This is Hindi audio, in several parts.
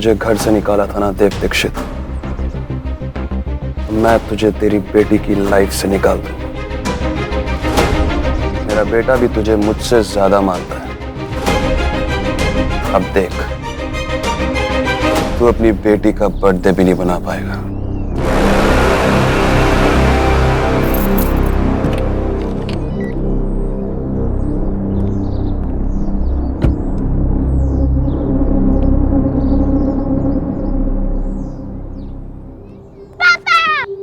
मुझे घर से निकाला था ना देव दीक्षित, मैं तुझे तेरी बेटी की लाइफ से निकाल दूं। मेरा बेटा भी तुझे मुझसे ज्यादा मानता है। अब देख, तू अपनी बेटी का बर्थडे भी नहीं बना पाएगा।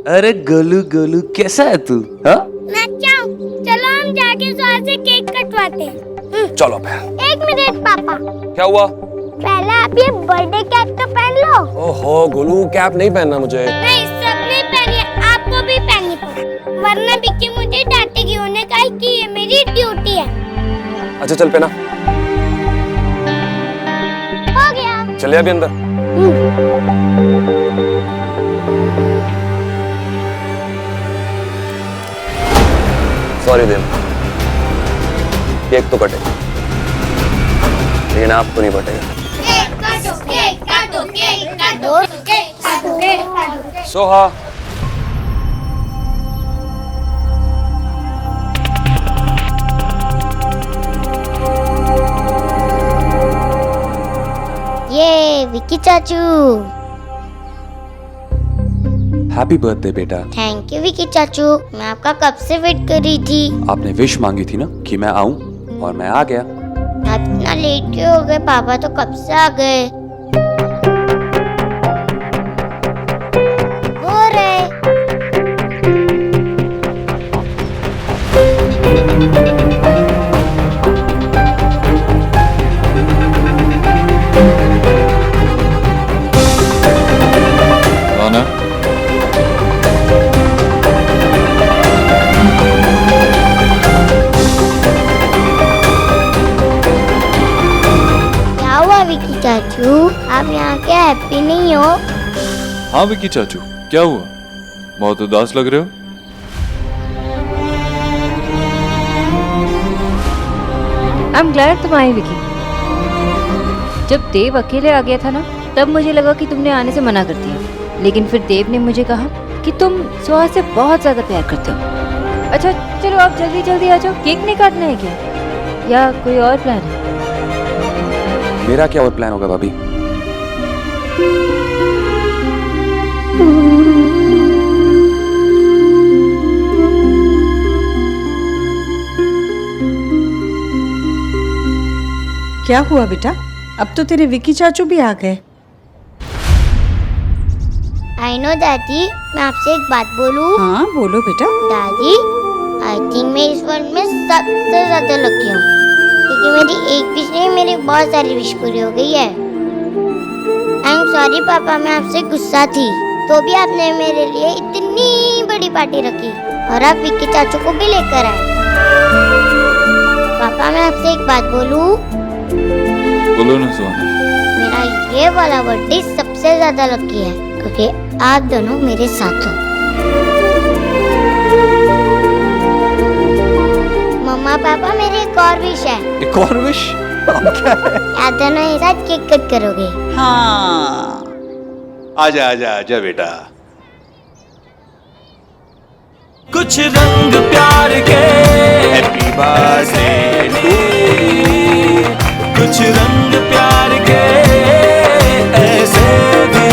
अरे गोलू गोलू कैसा है तू? हाँ मैं क्या हूँ? चलो हम जाके जोर से केक कटवाते हैं। चलो फिर। एक मिनट पापा, क्या हुआ? पहले आप ये बर्थडे कैप तो पहन लो। ओहो गोलू, कैप नहीं पहनना मुझे। नहीं, सबने पहनी है, आपको भी पहननी पड़ेगी, वरना विक्की मुझे डांटेगी। उन्होंने कहा कि ये मेरी ड्यूटी है। अच्छा चल पहना। हो गया। चले अभी अंदर। सॉरी देव, केक तो कटे, लेकिन आपको नहीं बटेगा। सोहा, ये विक्की चाचू। हैप्पी बर्थडे बेटा। थैंक यू विक्की चाचू, मैं आपका कब से वेट कर रही थी। आपने विश मांगी थी ना कि मैं आऊं, और मैं आ गया। आप इतना लेट क्यों हो गए? पापा तो कब से आ गए। वो रहे। कौन है? क्या हुआ विक्की चाचू, आप यहाँ के हैप्पी नहीं हो? हाँ विक्की चाचू, क्या हुआ? बहुत उदास लग रहे हो। आई एम ग्लैड तुम आई विकी। जब देव अकेले आ गया था ना, तब मुझे लगा कि तुमने आने से मना कर दिया, लेकिन फिर देव ने मुझे कहा कि तुम सुहास से बहुत ज्यादा प्यार करते हो। अच्छा चलो आप जल्दी जल्दी आ जाओ, केक नहीं काटना है क्या, या कोई और प्लान है? मेरा क्या और प्लान होगा भाभी? क्या हुआ बेटा? अब तो तेरे विक्की चाचू भी आ गए। आई नो दादी, मैं आपसे एक बात बोलूं? हाँ बोलो बेटा। दादी, आई थिंक मैं इस वर्ल्ड में सबसे ज्यादा लकी हूँ, क्योंकि मेरी एक विश नहीं, मेरी बहुत सारी विश पूरी हो गई है। आई एम सॉरी पापा, मैं आपसे गुस्सा थी, तो भी आपने मेरे लिए इतनी बड़ी पार्टी रखी, और आप विक्की चाचू को भी लेकर आए। पापा मैं आपसे एक बात बोलूं? बोलो ना सोना। मेरा ये वाला बर्थडे सबसे ज्यादा लकी है, क्योंकि आप दोनों मेरे साथ हो। मम्मा पापा, मेरी एक और विश है। एक और विश? क्या है? आप दोनों एक साथ केक कट करोगे। हाँ आजा आजा आजा बेटा। कुछ रंग प्यार के हैप्पी बर्थडे टू यू। कुछ रंग प्यार के ऐसे भी,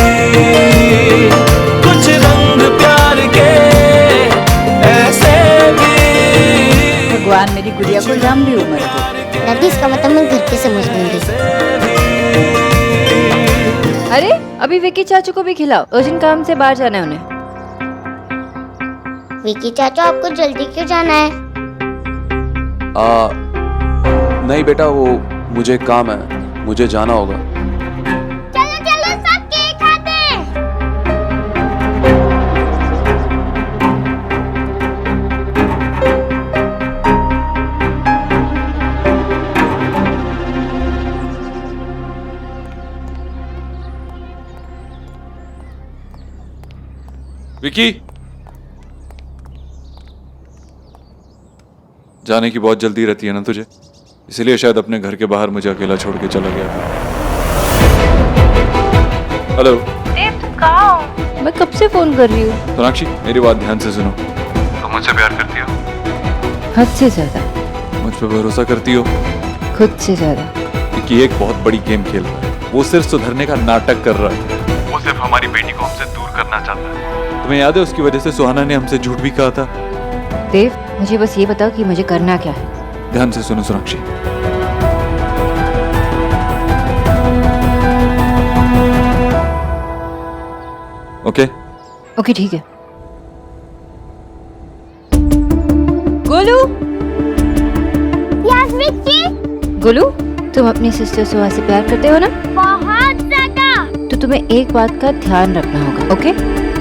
कुछ रंग प्यार के ऐसे भी। भगवान मेरी गुड़िया को लंबी उम्र दे। दादी, इसका मतलब मैं घर के समझ लूंगी। अरे अभी विक्की चाचू को भी खिलाओ, अर्जेंट काम से बाहर जाना है उन्हें। विक्की चाचू, आपको जल्दी क्यों जाना है? नहीं बेटा, वो मुझे काम है, मुझे जाना होगा। चलो चलो सब केक खाते हैं। विक्की, जाने की बहुत जल्दी रहती है ना तुझे, इसलिए शायद अपने घर के बाहर मुझे अकेला छोड़ के चला गया। हेलो देव तुम कहाँ हो? मैं कब से फोन कर रही हूँ। सोनाक्षी मेरी बात ध्यान से सुनो। तुम मुझसे प्यार करती हो? हद से ज्यादा। मुझ पर भरोसा करती हो? खुद से ज्यादा। कि एक बहुत बड़ी गेम खेल रहा है, वो सिर्फ सुधरने का नाटक कर रहा है। वो सिर्फ हमारी बेटी को हमसे दूर करना चाहता है। तुम्हें याद है उसकी वजह से सुहाना ने हमसे झूठ भी कहा था। देव मुझे बस ये बताओ कि मुझे करना क्या है। ध्यान से सुनो सोनाक्षी। ओके ओके ठीक है। गोलू यस विक्की, गोलू तुम अपनी सिस्टर सुहा से प्यार करते हो ना? बहुत ज्यादा। तो तुम्हें एक बात का ध्यान रखना होगा, ओके?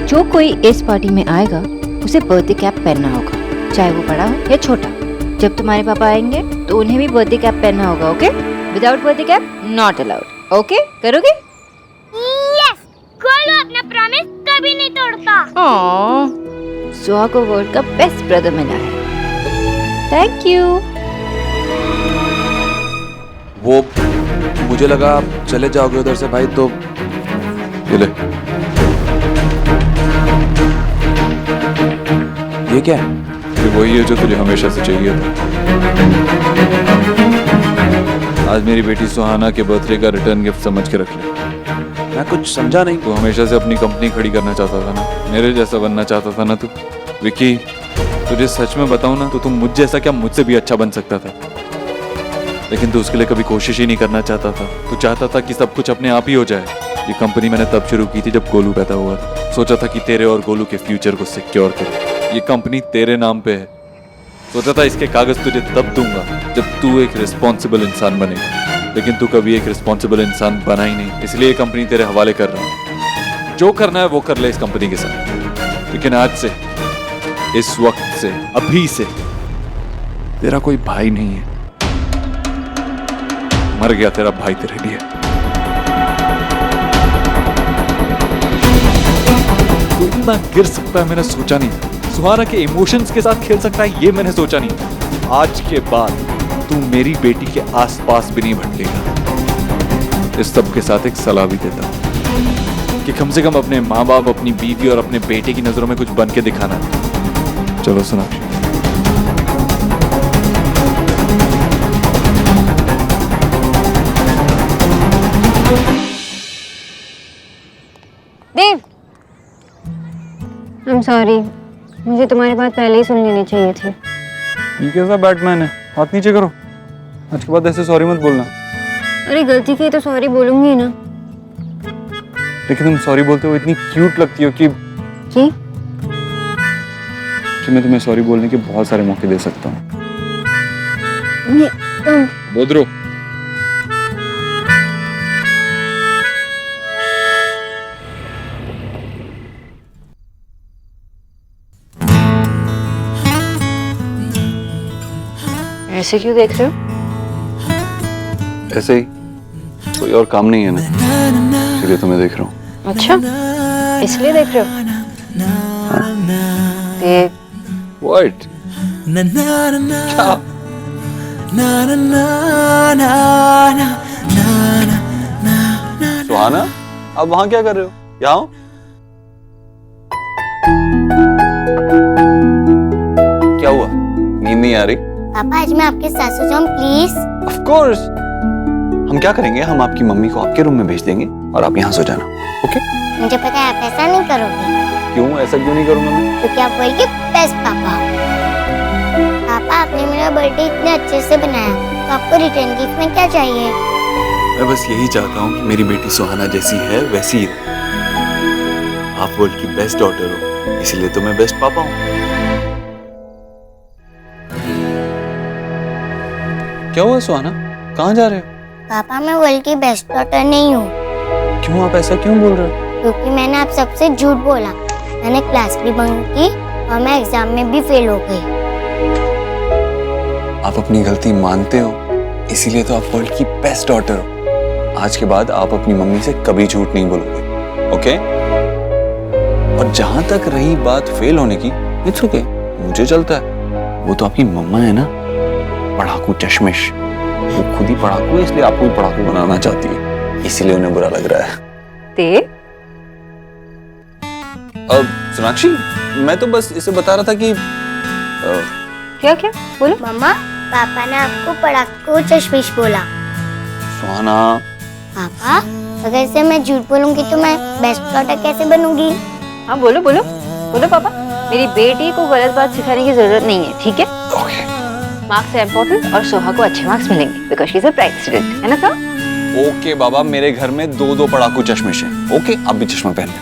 जो कोई इस पार्टी में आएगा उसे बर्थडे कैप पहनना होगा, चाहे वो बड़ा हो या छोटा। जब तुम्हारे पापा आएंगे तो उन्हें भी बर्थडे कैप पहनना होगा, okay? Without birthday cap not allowed, okay? करोगे? यस, गोलू अपना प्रॉमिस कभी नहीं तोड़ता। सुहा को वर्ल्ड का बेस्ट ब्रदर मिला है। Thank you. वो मुझे लगा आप चले जाओगे उधर से भाई, तो ये ले। ये क्या है? ये वही है जो तुझे हमेशा से चाहिए था। आज मेरी बेटी सुहाना के बर्थडे का रिटर्न गिफ्ट समझ के रख ले। मैं कुछ समझा नहीं। तू हमेशा से अपनी कंपनी खड़ी करना चाहता था ना, मेरे जैसा बनना चाहता था ना तू। विकी तुझे सच में बताऊं ना तो तुम मुझ जैसा क्या मुझसे भी अच्छा बन सकता था, लेकिन तू उसके लिए कभी कोशिश ही नहीं करना चाहता था। तू चाहता था कि सब कुछ अपने आप ही हो जाए। ये कंपनी मैंने तब शुरू की थी जब गोलू पैदा हुआ था। सोचा था कि तेरे और गोलू के फ्यूचर को सिक्योर करूं। ये कंपनी तेरे नाम पे है। सोचा था इसके कागज तुझे तब दूंगा जब तू एक रिस्पॉन्सिबल इंसान बनेगा, लेकिन तू कभी एक रिस्पॉन्सिबल इंसान बना ही नहीं। इसलिए ये कंपनी तेरे हवाले कर रहा हूं। जो करना है वो कर ले इस कंपनी के साथ, लेकिन आज से, इस वक्त से, अभी से तेरा कोई भाई नहीं है। मर गया तेरा भाई तेरे लिए। तू इतना गिर सकता है मैंने सोचा नहीं था। सुहाना के इमोशंस के साथ खेल सकता है ये मैंने सोचा नहीं था। आज के बाद तू मेरी बेटी के आसपास भी नहीं भटकेगा। इस सब के साथ एक सलाह भी देता हूं कि कम से कम अपने माँ बाप, अपनी बीवी और अपने बेटे की नजरों में कुछ बन के दिखाना। चलो सोनाक्षी। देव, I'm sorry, मुझे तुम्हारी बात पहले ही सुन लेनी चाहिए थी। ये कैसा बैटमैन है? हाथ नीचे करो। आज के बाद ऐसे सॉरी मत बोलना। अरे गलती की तो सॉरी बोलूंगी ना। लेकिन तुम सॉरी बोलते हो इतनी क्यूट लगती हो कि मैं तुम्हें सॉरी बोलने के बहुत सारे मौके दे सकता हूँ। बोधरो। ऐसे क्यों देख रहे हो? ऐसे ही, कोई और काम नहीं है ना, इसलिए तुम्हें देख रहा हूँ। अच्छा, इसलिए देख रहे हो? देव, What? क्या? सुहाना, आप वहां क्या कर रहे हो? यहाँ आओ। क्या हुआ? नींद नहीं आ रही? पापा आज मैं आपके साथ सो जाऊं प्लीज? Of course. हम क्या करेंगे, हम आपकी मम्मी को आपके रूम में भेज देंगे और आप यहाँ सो जाना, ओके? मुझे पता है आप ऐसा नहीं करोगे। क्यों? ऐसा क्यों नहीं करूंगा मैं? क्योंकि आप वर्ल्ड के बेस्ट पापा हो। पापा आपने मेरा बर्थडे इतने अच्छे से बनाया, तो आपको रिटर्न गिफ्ट में क्या चाहिए? मैं बस यही चाहता हूँ कि मेरी बेटी सुहाना जैसी है वैसी ही रहे। आप वर्ल्ड की बेस्ट डॉटर हो, इसलिए तो मैं बेस्ट पापा हूँ। क्या हुआ सुहाना? कहाँ जा रहे हो? पापा मैं वर्ल्ड की बेस्ट डॉटर नहीं हूँ। क्यों आप ऐसा क्यों बोल रहे हो? क्योंकि मैंने आप सबसे झूठ बोला। मैंने क्लास भी बंक की और मैं एग्जाम में भी फेल हो गई। आप अपनी गलती मानते हो, इसीलिए तो आप वर्ल्ड की बेस्ट डॉटर हो। आज के बाद आप अपनी मम्मी से कभी झूठ नहीं बोलोगे, ओके? और जहां तक रही बात फेल होने की, इट्स ओके, मुझे चलता है। वो तो आपकी मम्मा है ना, पढ़ाकू चश्मिश। वो खुद ही पढ़ाकू है, इसलिए आपको भी पढ़ाकू बनाना चाहती है, इसीलिए उन्हें बुरा लग रहा है। देव, सोनाक्षी, मैं तो बस इसे बता रहा था कि क्या क्या बोलो। मम्मा, पापा ने आपको पढ़ाकू चश्मिश बोला। सुहाना, पापा, अगर इसे मैं झूठ बोलूंगी तो मैं बेस्ट डॉटर कैसे बनूंगी? हाँ बोलो बोलो बोलो पापा। मेरी बेटी को गलत बात सिखाने की जरूरत नहीं है, ठीक है? मार्क्स है इम्पोर्टेंट और सोहा को अच्छे मार्क्स मिलेंगे because she is a bright student, है ना सर? ओके बाबा, मेरे घर में 2 पढ़ाकू चश्मिश हैं। ओके, आप भी चश्मा पहन लें।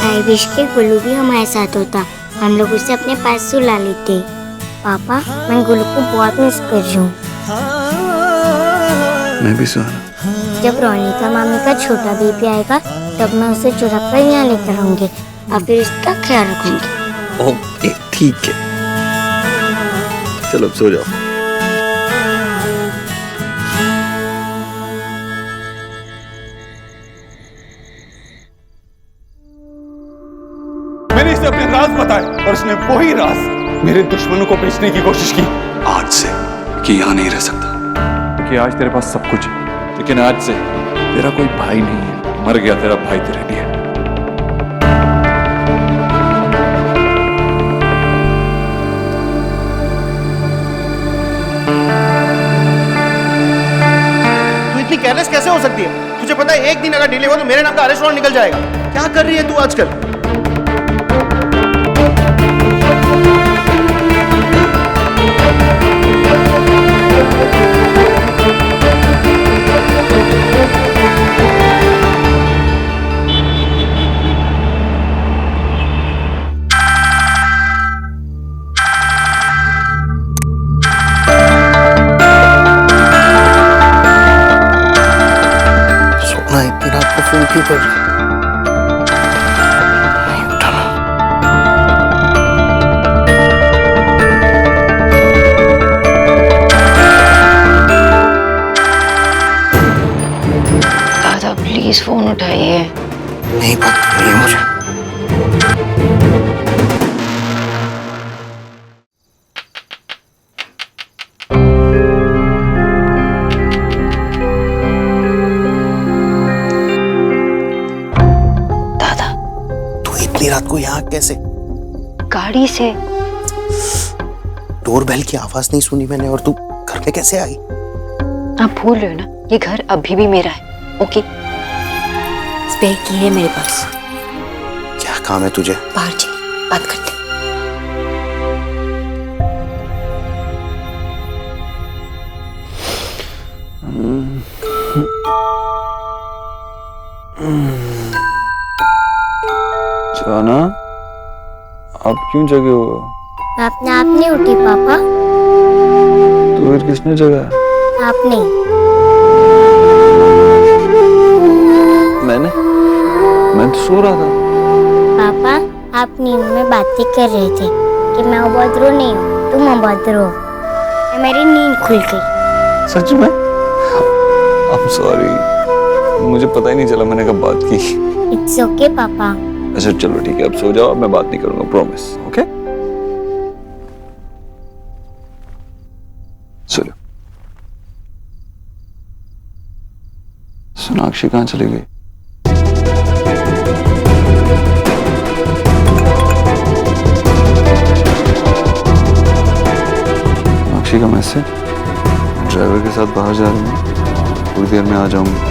आई विश के गुल्लू भी हमारे साथ होता, हम लोग उसे अपने पास सुला लेते। पापा, मैं गुल्लू को बहुत मिस कर रही हूँ। मैं भी सुहाना। जब रोनिका मामी का छोटा बेबी आएगा तब मैं उसे चुरा कर यहाँ लेकर आऊंगी और फिर इसका ख्याल रखूंगी। ओके, ठीक है। चलो अब सो जाओ। मैंने इसे अपने राज बताए और उसने वही राज मेरे दुश्मनों को बेचने की कोशिश की। आज से कि यहाँ नहीं रह सकता। कि आज तेरे पास सब कुछ है, लेकिन आज से तेरा कोई भाई नहीं है। मर गया तेरा भाई तेरे लिए। तू इतनी केयरलेस कैसे हो सकती है? तुझे पता है एक दिन अगर डिले हुआ तो मेरे नाम का अरेस्ट वारंट निकल जाएगा। क्या कर रही है तू आजकल? सोना इतनी रात को फोन क्यों कर रही है? नहीं उठाना। दादा प्लीज फोन उठाइए। नहीं बात करनी है मुझे। इतनी रात को यहाँ कैसे? गाड़ी से। डोरबेल की आवाज नहीं सुनी मैंने और तू घर में कैसे आई? आप भूल रहे हो ना, ये घर अभी भी मेरा है। ओके, स्पेयर की है मेरे पास। क्या काम है तुझे? बाहर चलिए, बात करते हैं। सुहाना, आप क्यों जगे हो? आपने आप नहीं उठी पापा? तो फिर किसने जगाया? आपने। मैं तो सो रहा था। पापा, आप नींद में बातें कर रहे थे कि मैं अभद्र नहीं हूँ, तुम अभद्र हो। मेरी नींद खुल गई। सच में? I'm sorry, मुझे पता ही नहीं चला मैंने कब बात की। इट्स ओके पापा। अच्छा चलो ठीक है, अब सो जाओ, अब मैं बात नहीं करूंगा, प्रॉमिस। ओके, सो जाओ। सोनाक्षी कहाँ चली गई? सोनाक्षी का मैसेज। ड्राइवर के साथ बाहर जा रही हूँ, थोड़ी देर में आ जाऊंगी।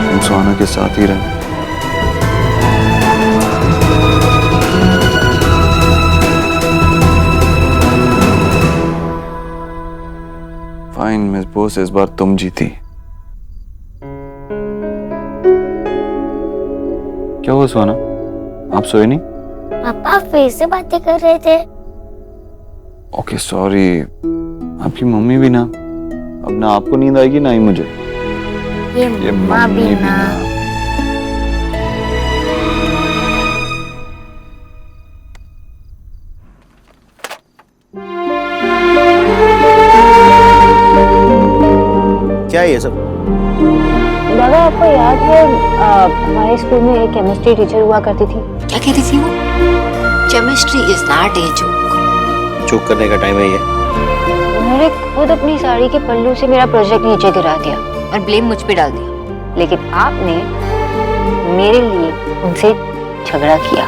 तुम सुहाना के साथ ही रहना। फाइन मिस बोस, इस बार तुम जीती। क्या हुआ सुहाना, आप सोए नहीं? पापा फिर से बातें कर रहे थे। ओके सॉरी, आपकी मम्मी भी ना, अब ना आपको नींद आएगी ना ही मुझे। ये माँ भी ना। क्या है ये सब? दादा आपको याद है हमारे स्कूल में एक केमिस्ट्री टीचर हुआ करती थी? क्या कहती थी वो? Chemistry is not a joke. Joke करने का टाइम है ये। उन्होंने उन्होंने खुद अपनी साड़ी के पल्लू से मेरा प्रोजेक्ट नीचे गिरा दिया और ब्लेम मुझ पे डाल दिया। लेकिन आपने मेरे लिए उनसे झगड़ा किया।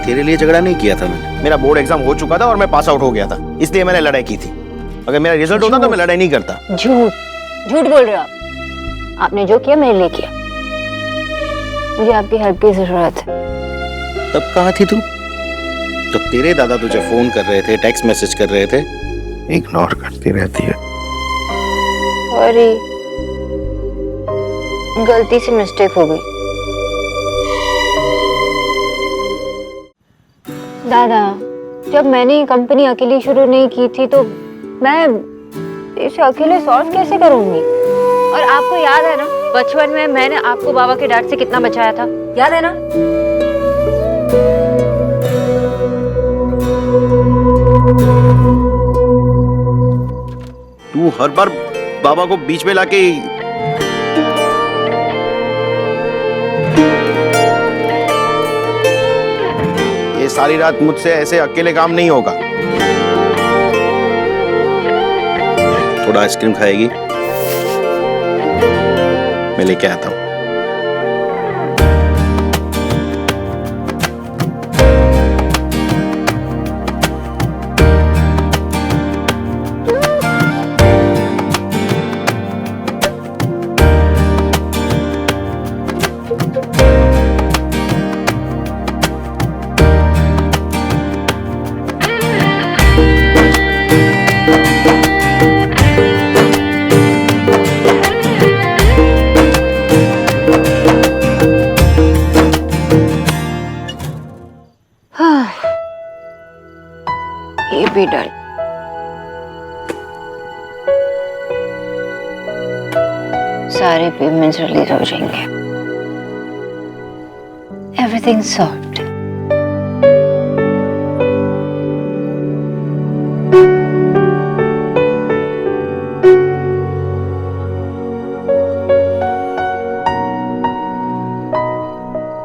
तेरे लिए झगड़ा नहीं किया था मैंने। मेरा बोर्ड एग्जाम हो चुका था और मैं पास आउट हो गया था, इसलिए मैंने लड़ाई की थी। अगर मेरा रिजल्ट होता तो मैं लड़ाई नहीं करता। झूठ बोल रहे हो आप। आपने जो किया मेरे लिए किया। मुझे आपकी हेल्प की जरूरत है। तब कहाँ थी तू जब तेरे दादा तुझे फोन कर रहे थे, टेक्स्ट मैसेज कर रहे थे? इग्नोर करती रहती है। सॉरी, गलती से मिस्टेक हो गई। दादा, जब मैंने ये कंपनी अकेली शुरू नहीं की थी तो मैं इसे अकेले सॉल्व कैसे करूंगी? और आपको याद है ना, बचपन में मैंने आपको बाबा के डांट से कितना बचाया था, याद है ना? तू हर बार बाबा को बीच में लाके ये सारी रात मुझसे ऐसे अकेले काम नहीं होगा। थोड़ा आइसक्रीम खाएगी? मैं लेके आता हूं। ये भी डर। सारे पेमेंट्स रिलीज हो जाएंगे। Everything solved.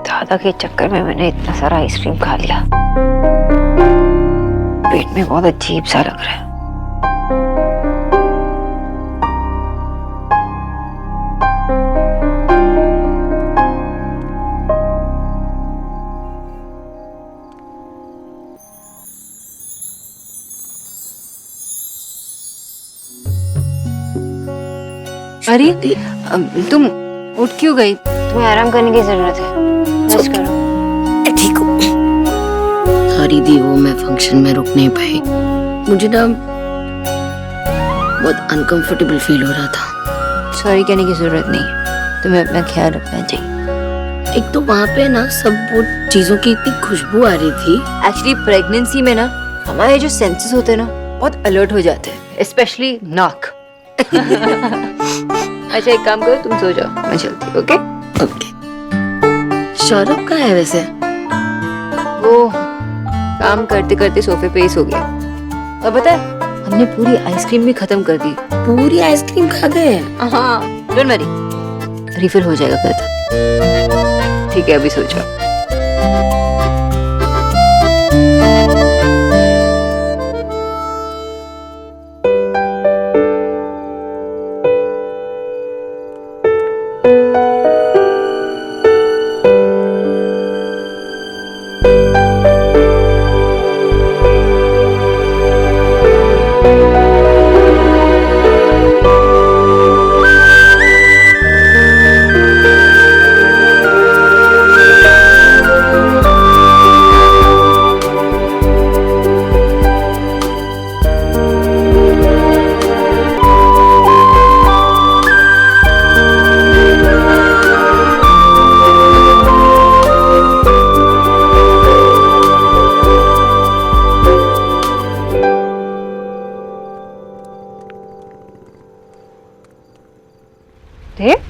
दादा के चक्कर में मैंने इतना सारा आइसक्रीम खा लिया। पेट में बहुत अजीब सा लग रहा है। अरे तुम उठ क्यों गई? तुम्हें आराम करने की जरूरत है। रेस्ट करो। ठीक हो? सॉरी दी, वो मैं फंक्शन में रुक नहीं पाई। मुझे ना बहुत अनकंफर्टेबल फील हो रहा था। सॉरी कहने की जरूरत नहीं, तुम्हें अपना ख्याल रखना चाहिए। एक तो वहाँ पे ना सब वो चीजों की इतनी खुशबू आ रही थी। एक्चुअली प्रेगनेंसी में ना हमारे जो सेंसेस होते हैं ना बहुत अलर्ट हो जाते हैं, स्पेशली नाक। अच्छा एक काम करो, तुम सो जाओ, मैं चलती हूँ। Okay okay. सौरभ कहाँ है वैसे? वो काम करते करते सोफे पे ही सो गया। और पता है हमने पूरी आइसक्रीम भी खत्म कर दी। पूरी आइसक्रीम खा गए? हाँ, डोंट वरी, रिफिल हो जाएगा कल तक। ठीक है, अभी सो जाओ। देव,